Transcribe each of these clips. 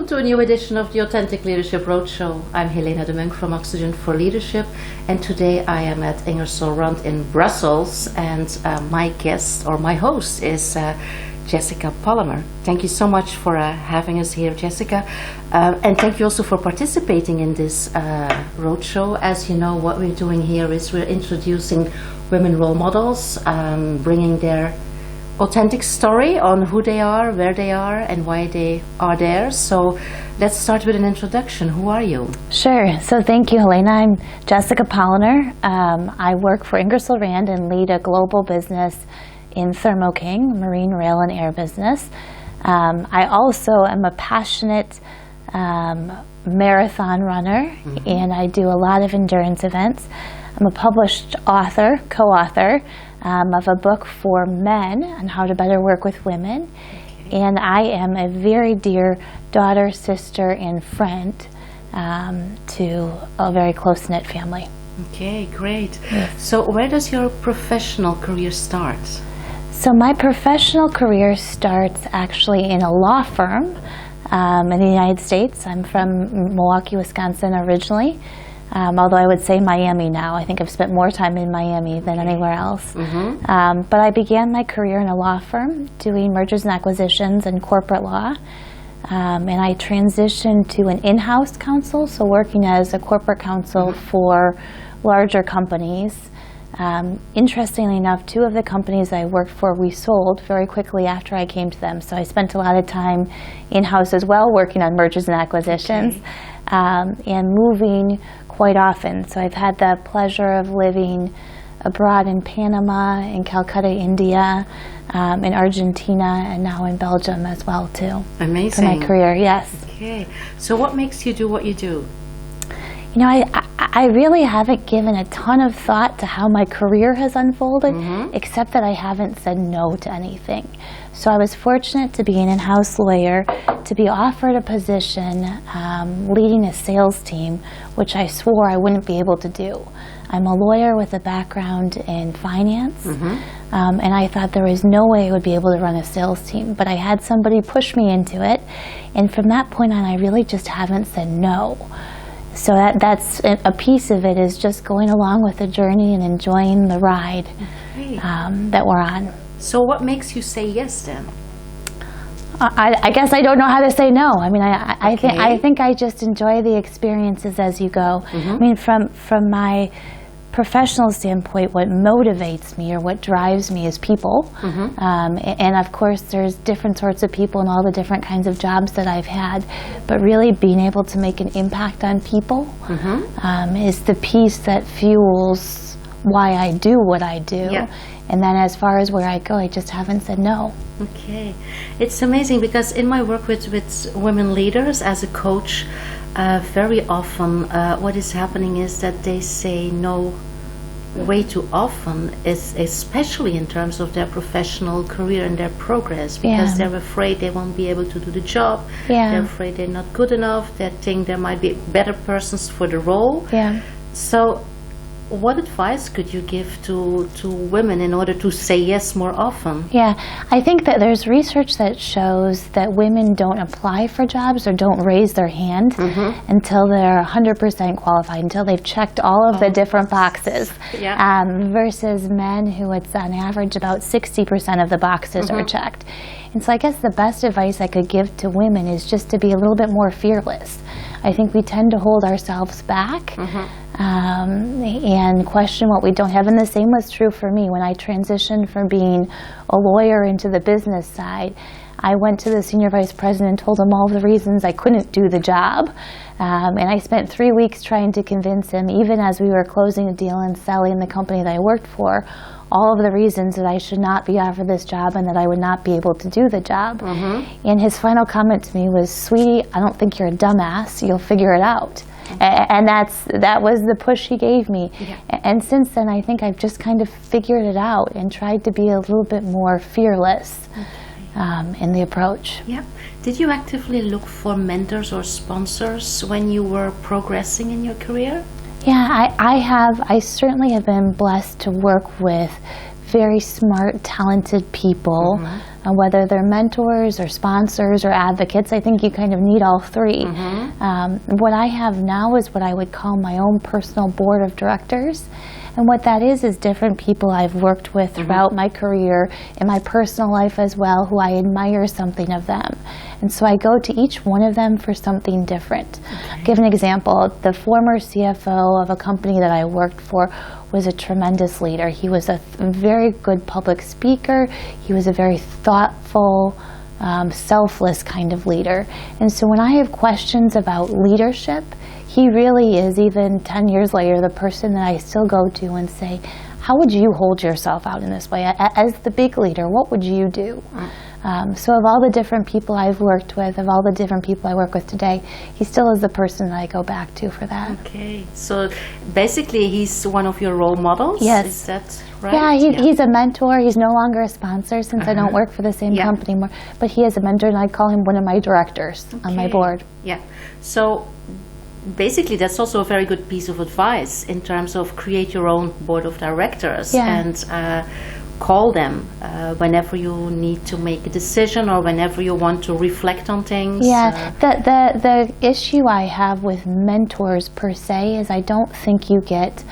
Welcome to a new edition of the Authentic Leadership Roadshow. I'm Helena de Munk from Oxygen for Leadership, and today I am at Ingersoll Rand in Brussels, and my guest, or my host, is Jessica Poliner. Thank you so much for having us here, Jessica, and thank you also for participating in this roadshow. As you know, what we're doing here is we're introducing women role models, bringing their authentic story on who they are, where they are, and why they are there. So let's start with an introduction. Who are you? Sure. So thank you, Helena. I'm Jessica Poliner. I work for Ingersoll Rand and lead a global business in Thermo King, marine, rail, and air business. I also am a passionate marathon runner, and I do a lot of endurance events. I'm a published author, co-author, of a book for men on how to better work with women. Okay. And I am a very dear daughter, sister, and friend to a very close-knit family. Okay, great. Yes. So where does your professional career start? So my professional career starts actually in a law firm in the United States. I'm from Milwaukee, Wisconsin originally. Although I would say Miami now. I think I've spent more time in Miami than anywhere else. But I began my career in a law firm doing mergers and acquisitions and corporate law. And I transitioned to an in-house counsel, so working as a corporate counsel for larger companies. Interestingly enough, two of the companies I worked for, we sold very quickly after I came to them. So I spent a lot of time in-house as well, working on mergers and acquisitions, and moving quite often. So I've had the pleasure of living abroad in Panama, in Calcutta, India, in Argentina, and now in Belgium as well too. Amazing. For my career, yes. Okay. So what makes you do what you do? You know, I really haven't given a ton of thought to how my career has unfolded, except that I haven't said no to anything. So I was fortunate to be an in-house lawyer, to be offered a position leading a sales team, which I swore I wouldn't be able to do. I'm a lawyer with a background in finance, and I thought there was no way I would be able to run a sales team, but I had somebody push me into it, and from that point on I really just haven't said no. So that's a piece of it, is just going along with the journey and enjoying the ride that we're on. So what makes you say yes then? I guess I don't know how to say no. I mean, I think I just enjoy the experiences as you go. I mean, from my professional standpoint, what motivates me or what drives me is people. And of course, there's different sorts of people in all the different kinds of jobs that I've had. But really being able to make an impact on people is the piece that fuels why I do what I do. Yeah. And then as far as where I go, I just haven't said no. Okay. It's amazing because in my work with women leaders as a coach, very often what is happening is that they say no way too often, especially in terms of their professional career and their progress, because they're afraid they won't be able to do the job. They're afraid they're not good enough. They think there might be better persons for the role. So what advice could you give to women in order to say yes more often? Yeah, I think that there's research that shows that women don't apply for jobs or don't raise their hand until they're 100% qualified, until they've checked all of the different boxes, versus men who it's on average about 60% of the boxes are checked. And so I guess the best advice I could give to women is just to be a little bit more fearless. I think we tend to hold ourselves back and question what we don't have. And the same was true for me. When I transitioned from being a lawyer into the business side, I went to the senior vice president and told him all the reasons I couldn't do the job. And I spent 3 weeks trying to convince him, even as we were closing a deal and selling the company that I worked for, all of the reasons that I should not be offered this job and that I would not be able to do the job. And his final comment to me was, "Sweetie, I don't think you're a dumbass. You'll figure it out." And that was the push he gave me. And since then, I think I've just kind of figured it out and tried to be a little bit more fearless in the approach. Yeah. Did you actively look for mentors or sponsors when you were progressing in your career? Yeah, I certainly have been blessed to work with very smart, talented people whether they're mentors or sponsors or advocates. I think you kind of need all three. What I have now is what I would call my own personal board of directors. And what that is different people I've worked with throughout my career, in my personal life as well, who I admire something of them. And so I go to each one of them for something different. I'll give an example. The former CFO of a company that I worked for was a tremendous leader. He was a very good public speaker. He was a very thoughtful, selfless kind of leader. And so when I have questions about leadership, he really is, even 10 years later, the person that I still go to and say, how would you hold yourself out in this way? As the big leader, what would you do? So of all the different people I've worked with, of all the different people I work with today, he still is the person that I go back to for that. Okay, so basically he's one of your role models? Yes. Is that right? Yeah, he's a mentor. He's no longer a sponsor since I don't work for the same company anymore. But he is a mentor, and I call him one of my directors on my board. Yeah, so basically that's also a very good piece of advice in terms of create your own board of directors and call them whenever you need to make a decision or whenever you want to reflect on things. Yeah, the issue I have with mentors per se is I don't think you get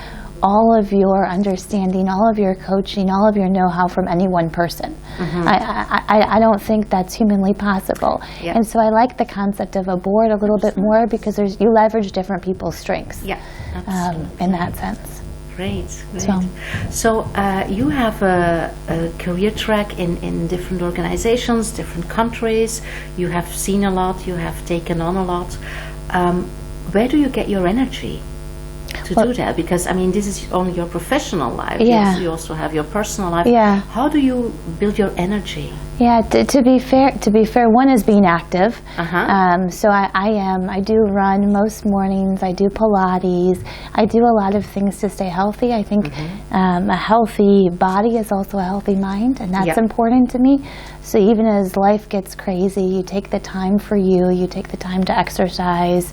all of your understanding, all of your coaching, all of your know-how from any one person. I don't think that's humanly possible. And so I like the concept of a board a little bit more because you leverage different people's strengths in that sense. Great. So you have a career track in different organizations, different countries. You have seen a lot, you have taken on a lot. Where do you get your energy to do that? Because I mean, this is only your professional life. You also have your personal life. How do you build your energy? Yeah, to be fair, one is being active. So I do run most mornings. I do Pilates. I do a lot of things to stay healthy. I think a healthy body is also a healthy mind, and that's important to me. So even as life gets crazy, you take the time for you. You take the time to exercise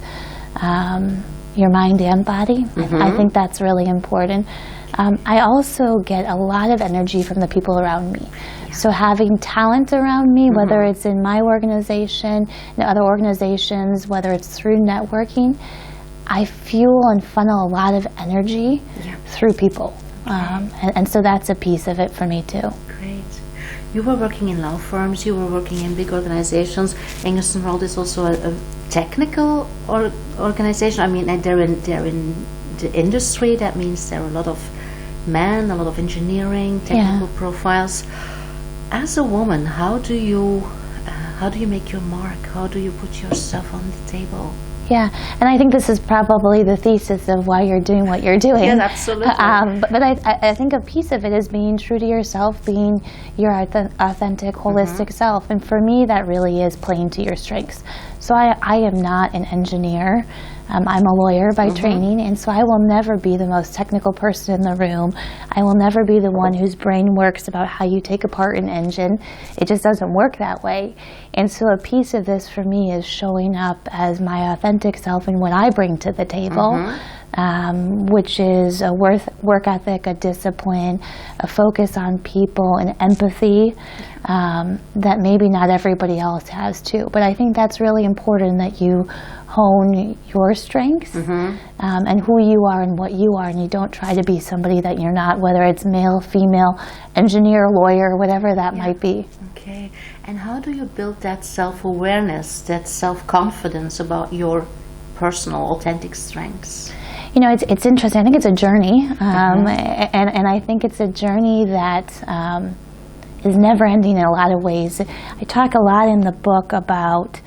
your mind and body. I think that's really important. I also get a lot of energy from the people around me. So having talent around me, whether it's in my organization, in other organizations, whether it's through networking, I fuel and funnel a lot of energy through people. And so that's a piece of it for me too. Great. You were working in law firms, you were working in big organizations. Ingersoll Rand is also a technical organization. I mean, they're in the industry. That means there are a lot of men, a lot of engineering, technical profiles. As a woman, how do you make your mark? How do you put yourself on the table? Yeah, and I think this is probably the thesis of why you're doing what you're doing. Yes, absolutely. But I think a piece of it is being true to yourself, being your authentic, holistic self. And for me, that really is playing to your strengths. So I am not an engineer. I'm a lawyer by training, and so I will never be the most technical person in the room. I will never be the one whose brain works about how you take apart an engine. It just doesn't work that way. And so a piece of this for me is showing up as my authentic self and what I bring to the table, which is a work ethic, a discipline, a focus on people, and empathy that maybe not everybody else has too. But I think that's really important, that you hone your strengths and who you are and what you are, and you don't try to be somebody that you're not, whether it's male, female, engineer, lawyer, whatever that might be. Okay. And how do you build that self-awareness, that self-confidence about your personal, authentic strengths? You know, it's interesting. I think it's a journey, and I think it's a journey that is never ending in a lot of ways. I talk a lot in the book about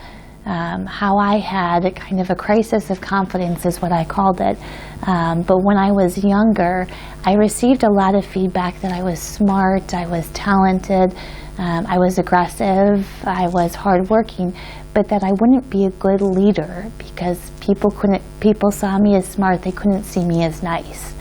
how I had a kind of a crisis of confidence, is what I called it. But when I was younger, I received a lot of feedback that I was smart, I was talented, I was aggressive, I was hardworking, but that I wouldn't be a good leader because people saw me as smart, they couldn't see me as nice.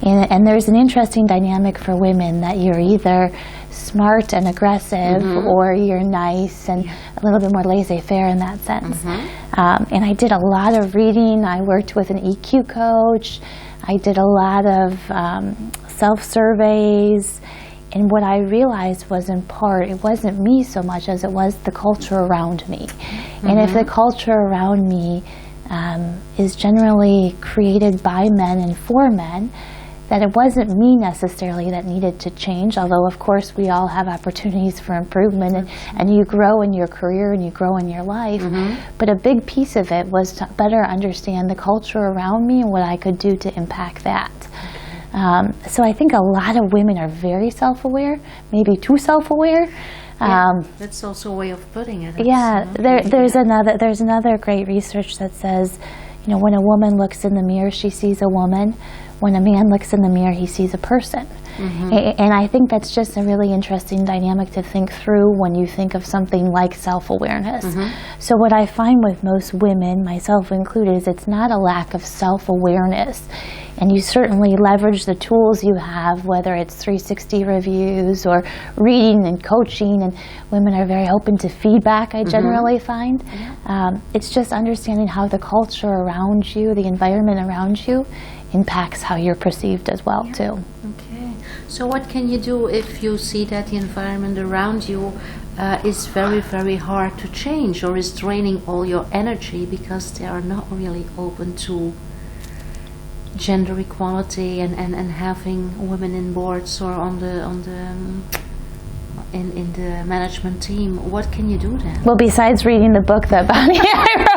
And there's an interesting dynamic for women, that you're either smart and aggressive or you're nice and a little bit more laissez-faire in that sense. And I did a lot of reading. I worked with an EQ coach. I did a lot of self-surveys. And what I realized was, in part, it wasn't me so much as it was the culture around me. And if the culture around me is generally created by men and for men, that it wasn't me necessarily that needed to change, although of course we all have opportunities for improvement, and you grow in your career and you grow in your life. But a big piece of it was to better understand the culture around me and what I could do to impact that. So I think a lot of women are very self-aware, maybe too self-aware. That's also a way of putting it. Yeah, there's another great research that says, when a woman looks in the mirror, she sees a woman. When a man looks in the mirror, he sees a person. And I think that's just a really interesting dynamic to think through when you think of something like self-awareness. So what I find with most women, myself included, is it's not a lack of self-awareness. And you certainly leverage the tools you have, whether it's 360 reviews or reading and coaching, and women are very open to feedback, I generally find. It's just understanding how the culture around you, the environment around you, impacts how you're perceived as well, too. Okay. So what can you do if you see that the environment around you is very, very hard to change, or is draining all your energy because they are not really open to gender equality and having women in boards or in the management team? What can you do then? Well, besides reading the book that Bonnie and I wrote.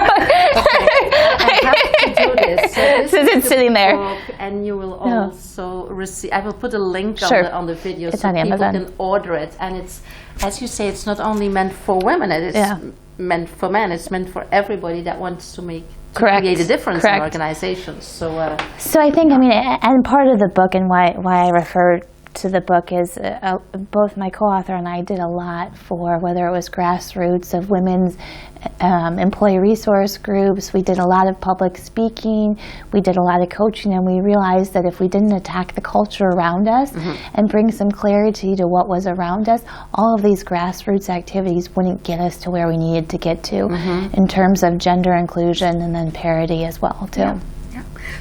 I have to do this. So this it's sitting there. And you will also receive, I will put a link on the video it's so on people Amazon. can order it. And it's, as you say, it's not only meant for women, it is meant for men. It's meant for everybody that wants to create a difference in organizations. So I think, and part of the book and why I refer to the book is both my co-author and I did a lot for, whether it was grassroots of women's employee resource groups. We did a lot of public speaking. We did a lot of coaching, and we realized that if we didn't attack the culture around us and bring some clarity to what was around us, all of these grassroots activities wouldn't get us to where we needed to get to in terms of gender inclusion and then parity as well, too.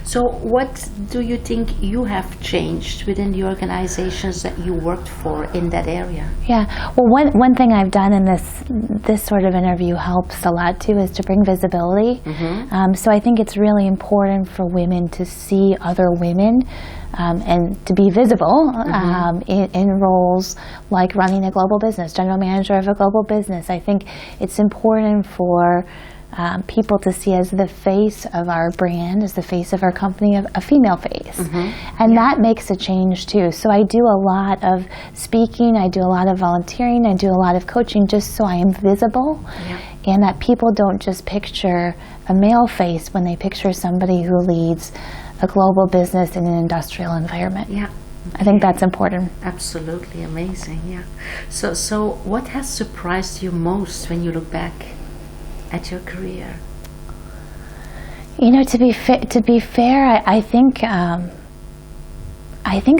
So what do you think you have changed within the organizations that you worked for in that area? Yeah, well, one thing I've done in this sort of interview helps a lot too, is to bring visibility. So I think it's really important for women to see other women and to be visible in roles like running a global business, general manager of a global business. I think it's important for people to see as the face of our brand, as the face of our company, a female face. And that makes a change too. So I do a lot of speaking, I do a lot of volunteering, I do a lot of coaching just so I am visible and that people don't just picture a male face when they picture somebody who leads a global business in an industrial environment. I think that's important. Absolutely amazing, So what has surprised you most when you look back at your career? To be fair, I think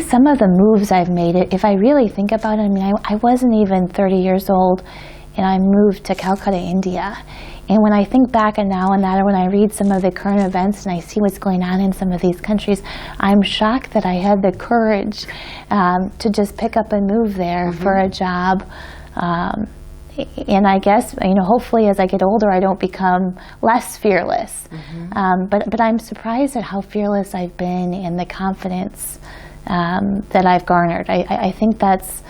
some of the moves I've made, if I really think about it, I wasn't even 30 years old and I moved to Calcutta, India. And when I think back and now and that, or when I read some of the current events and I see what's going on in some of these countries, I'm shocked that I had the courage to just pick up and move there for a job. And I guess, hopefully as I get older, I don't become less fearless. But I'm surprised at how fearless I've been and the confidence that I've garnered. I think that's,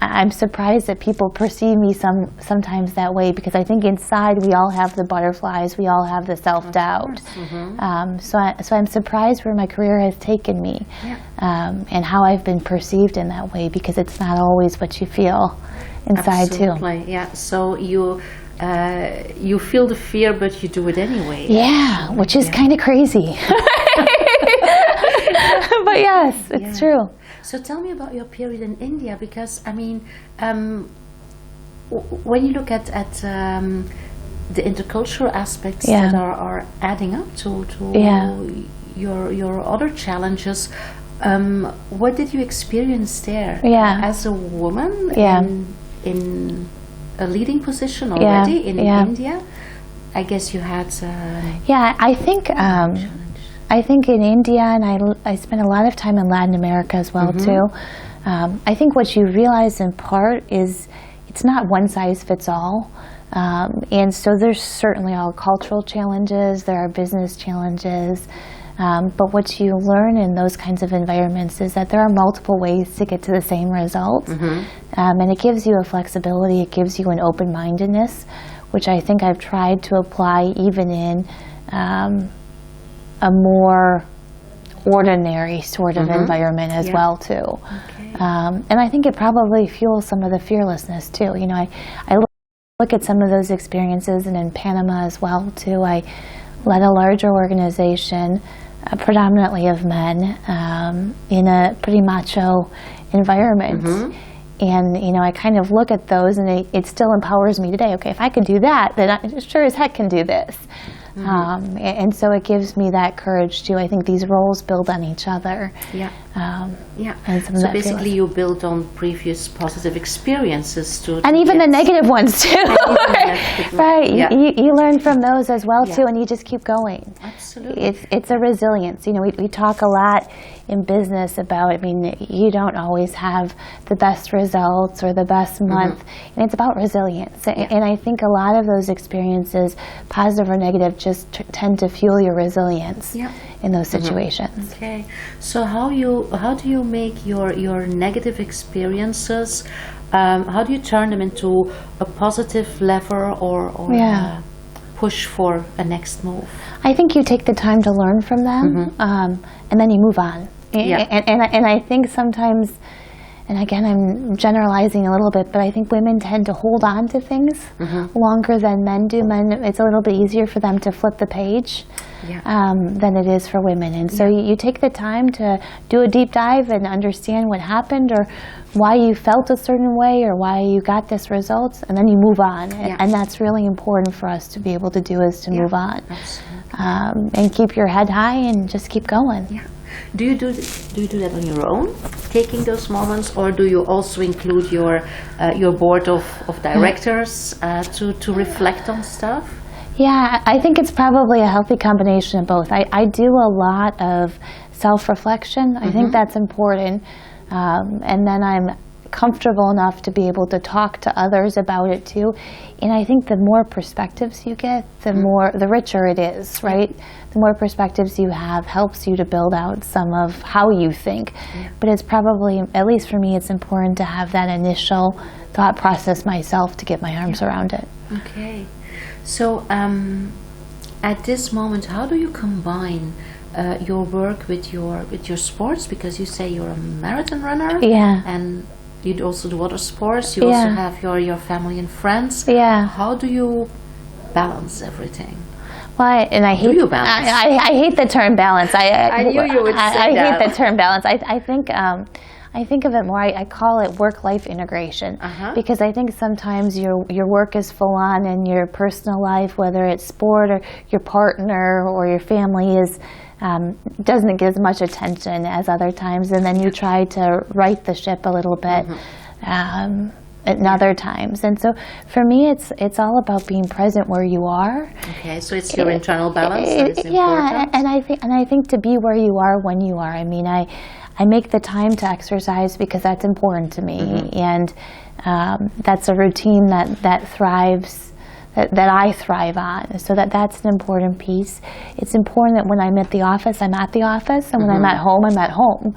I'm surprised that people perceive me sometimes that way, because I think inside we all have the butterflies, we all have the self-doubt. So I'm surprised where my career has taken me and how I've been perceived in that way, because it's not always what you feel inside too. So you feel the fear, but you do it anyway. Which is kind of crazy. But yes, it's true. So tell me about your period in India, because when you look at the intercultural aspects that are adding up to your other challenges, what did you experience there as a woman in a leading position already in India? I guess you had I think in India, and I spent a lot of time in Latin America as well too. I think what you realize in part is it's not one size fits all. And so there's certainly all cultural challenges, there are business challenges, but what you learn in those kinds of environments is that there are multiple ways to get to the same result. And it gives you a flexibility, it gives you an open-mindedness, which I think I've tried to apply even in a more ordinary sort of environment as well too. Okay. And I think it probably fuels some of the fearlessness too. You know, I look at some of those experiences, and in Panama as well too. I led a larger organization, predominantly of men, in a pretty macho environment. And you know, I kind of look at those, and it still empowers me today. Okay, if I could do that, then I sure as heck can do this. And so it gives me that courage too. I think these roles build on each other. Yeah. Yeah. And some of So that basically, you build on previous positive experiences and even the negative ones too. Right. Yeah. You learn from those as well Yeah. too, and you just keep going. Absolutely. It's a resilience. You know, we talk a lot in business about, I mean, you don't always have the best results or the best month, and it's about resilience. And I think a lot of those experiences, positive or negative, just tend to fuel your resilience in those situations. Okay. So how do you make your negative experiences? How do you turn them into a positive lever or push for a next move? I think you take the time to learn from them, and then you move on. And I think sometimes, and again, I'm generalizing a little bit, but I think women tend to hold on to things longer than men do. Men, it's a little bit easier for them to flip the page than it is for women. And so you take the time to do a deep dive and understand what happened, or why you felt a certain way, or why you got this result, and then you move on. And that's really important for us to be able to do, is to move on. And keep your head high and just keep going. Yeah. Do you do that on your own, taking those moments, or do you also include your board of directors to reflect on stuff? Yeah, I think it's probably a healthy combination of both. I do a lot of self-reflection. I think that's important. And then I'm comfortable enough to be able to talk to others about it too. And I think the more perspectives you get, the richer it is, right? The more perspectives you have helps you to build out some of how you think. But it's probably, at least for me, it's important to have that initial thought process myself to get my arms around it. Okay. So at this moment, how do you combine your work with your sports? Because you say you're a marathon runner, and you also do other sports. You also have your family and friends. How do you balance everything? Well, I hate the term balance. I knew you would say that. I hate the term balance. I think of it more, I call it work-life integration, because I think sometimes your work is full on, and your personal life, whether it's sport or your partner or your family, is doesn't get as much attention as other times, and then you try to right the ship a little bit at other times. And so for me, it's all about being present where you are. Okay, so it's your internal balance that is important. and I think to be where you are when you are. I mean, I make the time to exercise because that's important to me, and that's a routine that thrives. That I thrive on, so that's an important piece. It's important that when I'm at the office, I'm at the office, and when I'm at home, I'm at home.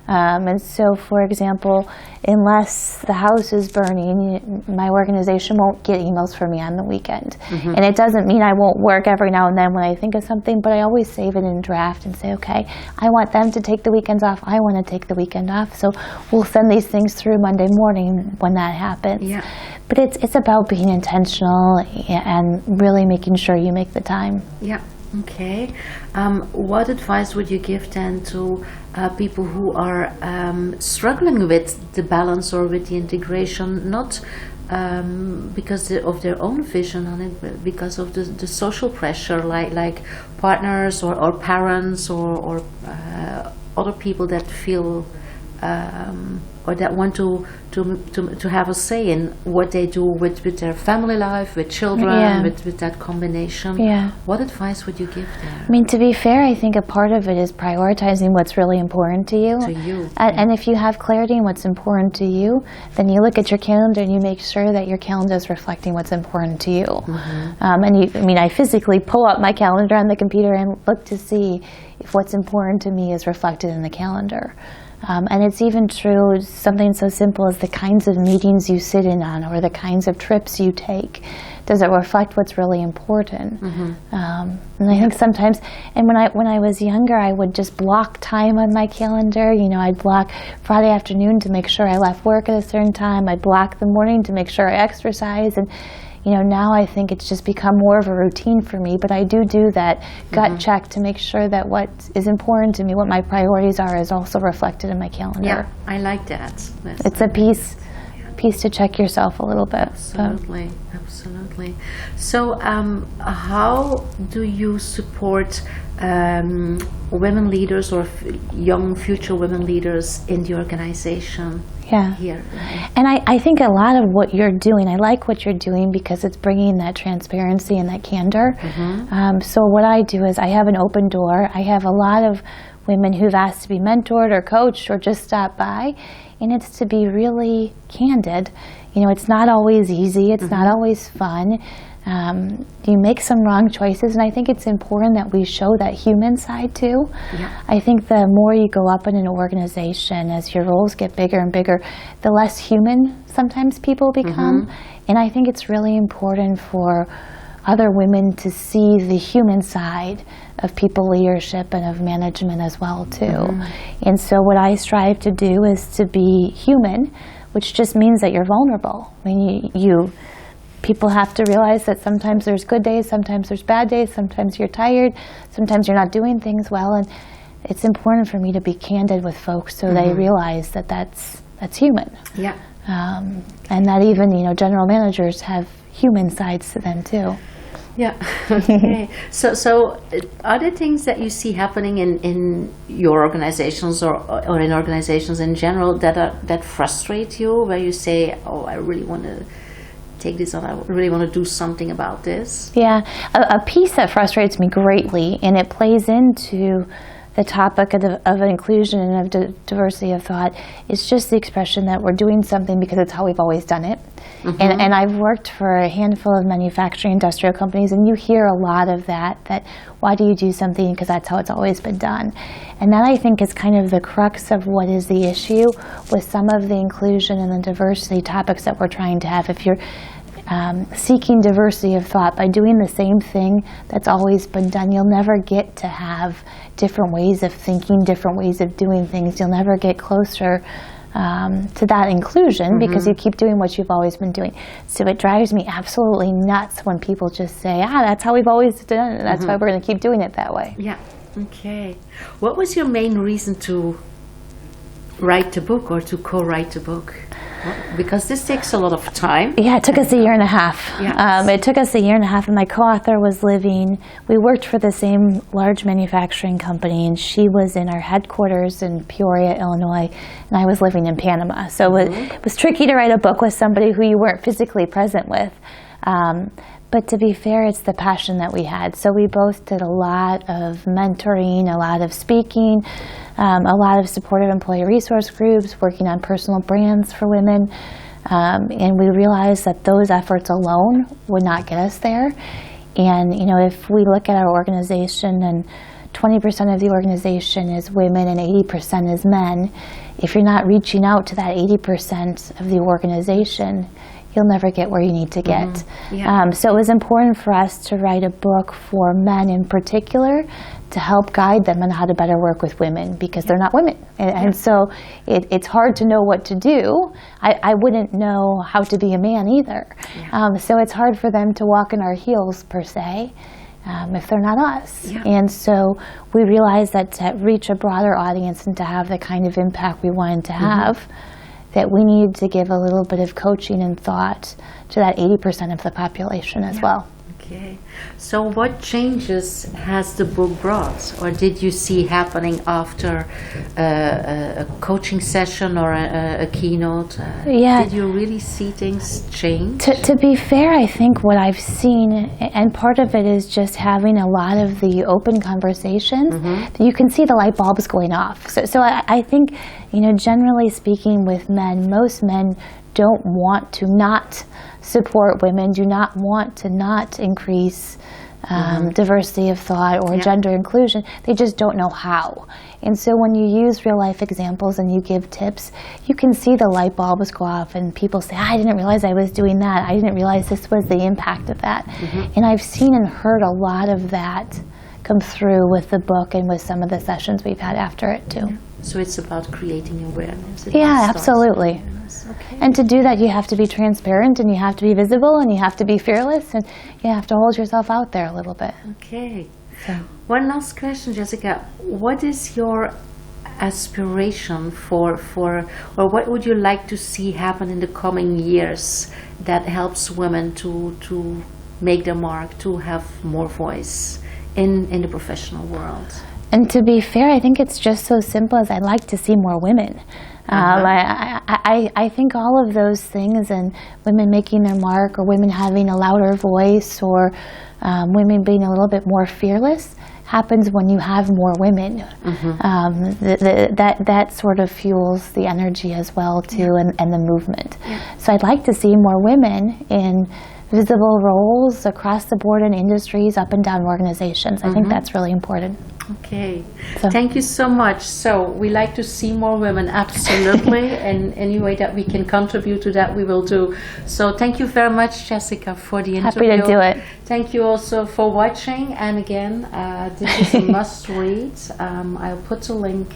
And so, for example, unless the house is burning, my organization won't get emails from me on the weekend. And it doesn't mean I won't work every now and then when I think of something, but I always save it in draft and say, okay, I want them to take the weekends off, I want to take the weekend off, so we'll send these things through Monday morning when that happens. But it's about being intentional and really making sure you make the time. Yeah. Okay. What advice would you give then to people who are struggling with the balance or with the integration, not because of their own vision on it, but because of the social pressure, like partners or parents or other people that feel or that want to have a say in what they do with their family life, with children, with that combination. Yeah. What advice would you give there? I mean, to be fair, I think a part of it is prioritizing what's really important to you. And if you have clarity in what's important to you, then you look at your calendar and you make sure that your calendar is reflecting what's important to you. I physically pull up my calendar on the computer and look to see if what's important to me is reflected in the calendar. And it's even true, something so simple as the kinds of meetings you sit in on or the kinds of trips you take. Does it reflect what's really important? And I think sometimes, and when I was younger, I would just block time on my calendar. I'd block Friday afternoon to make sure I left work at a certain time. I'd block the morning to make sure I exercise. And now I think it's just become more of a routine for me, but I do that gut check to make sure that what is important to me, what my priorities are, is also reflected in my calendar. Yeah, I like that. It's a piece to check yourself a little bit. Absolutely. So how do you support women leaders or young future women leaders in the organization? Here. And I think a lot of what you're doing, I like what you're doing because it's bringing that transparency and that candor. So what I do is I have an open door. I have a lot of women who've asked to be mentored or coached or just stop by, and it's to be really candid. It's not always easy. It's not always fun. You make some wrong choices, and I think it's important that we show that human side too. I think the more you go up in an organization, as your roles get bigger and bigger, the less human sometimes people become. And I think it's really important for other women to see the human side of people leadership and of management as well too. And so what I strive to do is to be human, which just means that you're vulnerable. I mean, people have to realize that sometimes there's good days, sometimes there's bad days, sometimes you're tired, sometimes you're not doing things well, and it's important for me to be candid with folks so they realize that that's human. And that even general managers have human sides to them too. Okay. So are there things that you see happening in your organizations or in organizations in general that frustrate you, where you say, oh, I really want to take this on, I really want to do something about this? A piece that frustrates me greatly, and it plays into the topic of inclusion and of diversity of thought, is just the expression that we're doing something because it's how we've always done it. And I've worked for a handful of manufacturing industrial companies, and you hear a lot of that why do you do something because that's how it's always been done. And that, I think, is kind of the crux of what is the issue with some of the inclusion and the diversity topics that we're trying to have. If you're seeking diversity of thought by doing the same thing that's always been done, you'll never get to have different ways of thinking, different ways of doing things. You'll never get closer to that inclusion because you keep doing what you've always been doing. So it drives me absolutely nuts when people just say, that's how we've always done it, that's why we're going to keep doing it that way. Okay. What was your main reason to write the book or to co-write the book? Because this takes a lot of time. It took us a year and a half. It took us a year and a half, and my co-author was living, we worked for the same large manufacturing company, and she was in our headquarters in Peoria, Illinois, and I was living in Panama. So it was tricky to write a book with somebody who you weren't physically present with. But to be fair, it's the passion that we had. So we both did a lot of mentoring, a lot of speaking, a lot of supportive employee resource groups, working on personal brands for women. And we realized that those efforts alone would not get us there. And if we look at our organization and 20% of the organization is women and 80% is men, if you're not reaching out to that 80% of the organization, you'll never get where you need to get. So it was important for us to write a book for men in particular to help guide them on how to better work with women because they're not women. And so it's hard to know what to do. I wouldn't know how to be a man either. So it's hard for them to walk in our heels, per se, if they're not us. And so we realized that to reach a broader audience and to have the kind of impact we wanted to have, that we need to give a little bit of coaching and thought to that 80% of the population as well. Okay. So what changes has the book brought, or did you see happening after a coaching session or a keynote? Yeah. Did you really see things change? To be fair, I think what I've seen, and part of it is just having a lot of the open conversations, you can see the light bulbs going off. So I think, generally speaking with men, most men don't want to not support women, do not want to not increase diversity of thought or gender inclusion. They just don't know how. And so when you use real life examples and you give tips, you can see the light bulbs go off and people say, I didn't realize I was doing that. I didn't realize this was the impact of that. And I've seen and heard a lot of that come through with the book and with some of the sessions we've had after it too. So it's about creating awareness. Yeah, absolutely. Okay. And to do that, you have to be transparent, and you have to be visible, and you have to be fearless, and you have to hold yourself out there a little bit. Okay. So. One last question, Jessica. What is your aspiration for, or what would you like to see happen in the coming years that helps women to make their mark, to have more voice in the professional world? And to be fair, I think it's just so simple as I'd like to see more women. I think all of those things, and women making their mark, or women having a louder voice, or women being a little bit more fearless, happens when you have more women. That sort of fuels the energy as well too, and the movement. So I'd like to see more women in visible roles across the board in industries, up and down organizations. I think that's really important. Okay. So. Thank you so much. So we like to see more women, absolutely, and any way that we can contribute to that, we will do. So thank you very much, Jessica, for the interview. Happy to do it. Thank you also for watching. And again, this is a must-read. I'll put a link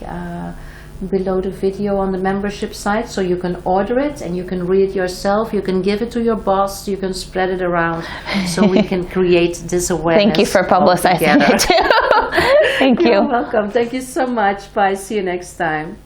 below the video on the membership site, so you can order it and you can read it yourself. You can give it to your boss. You can spread it around, so we can create this awareness. Thank you for publicizing it too. Thank you. You're welcome. Thank you so much. Bye. See you next time.